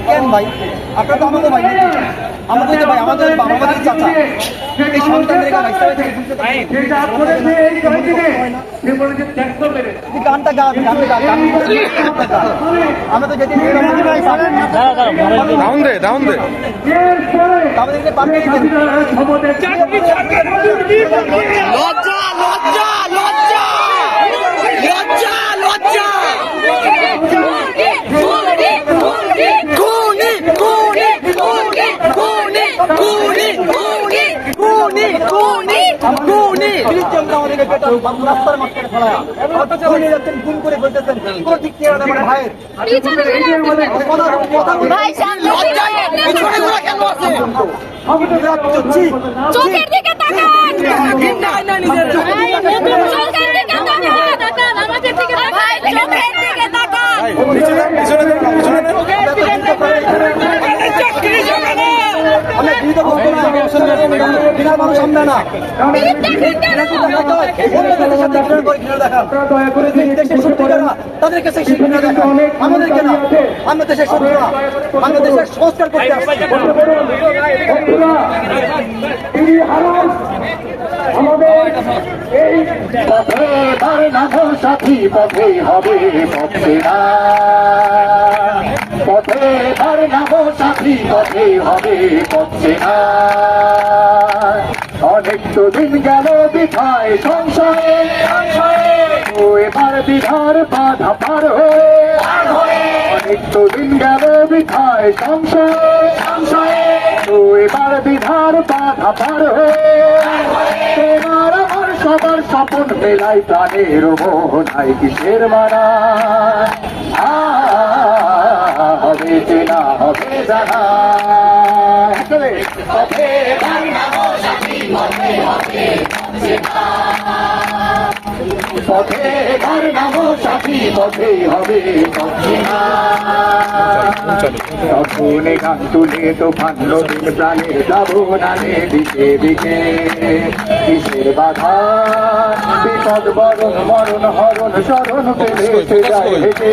কেন ভাই? আপনারা তো আমাকে ভাই নাকি? আমাদের ভাই আমাদের চাচা এই সন্তানদের গানটা গান আমরা তো যেতে ডাউন দে আমাদেরকে পাঠিয়ে দিবেন। লজ্জা লজ্জা লজ্জা লজ্জা লজ্জা রাস্তার মাঝখানে ফেলায়া গুম করে বলতেছেন কোনো ঠিক কি আমার ভাইয়ের চোখের দিকে তাকান চোখের দিকে তাকান আমাদের দিকে তাকান চোখের দিকে তাকান মানুষ আমরা না তাদের কাছে আমাদেরকে না আমরা দেশের শত্রু না আমরা দেশের সংস্কার করতে আসছি। সাথী পথে হবে পথে না পথে তার নাম সাথী পথে হবে পথে না অনেক তো দিন গেল বিঠায় সংশয়ে ও এবার বিধার বাধা পার হয়ে অনেক তো দিন গেল বিঠায় সংশয়ে ও এবার বিধার বাধা পার হয়ে তোমার আমার সবার স্বপন মেলাই প্রাণের মোহনাই কিসের মানা হবে চেনা হবে জানা পথে ঘর নাম সাথী পথে হবে তখনে গান তুলে তো ফান্ড দিন প্রাণের প্লাবনানে দিকে দিকে কিসের বাধা বিপদ বরণ মরণ হরণ শরণ পেলে যায় হেঁটে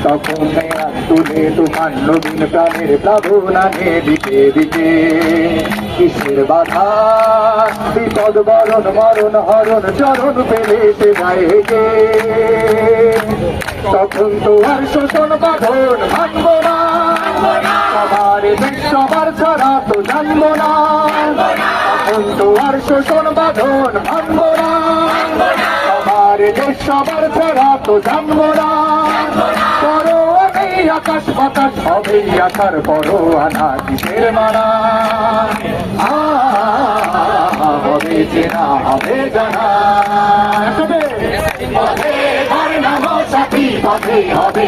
তখনে গান তুলে তো ফান্ড দিন প্রাণের প্লাবনানে দিকে দিকে কিসের বাধা বিপদ বরণ মরণ হরণ চরণ পেলে সে যায় হেঁটে তখন তো আর শোষণ বাঁধন ভাঙব না সবার সবার ছাড়া তো জানবো না তখন তো আর শোষণ বাঁধন ভাঙব না সবার দেশ সবার ছাড়া তো জানবো না করো এই আকাশ বাতাস হবে আকার করো আনা কিসের মানা হবে চেনা হবে জানা পথে ঘর নাম সাথী পথে হবে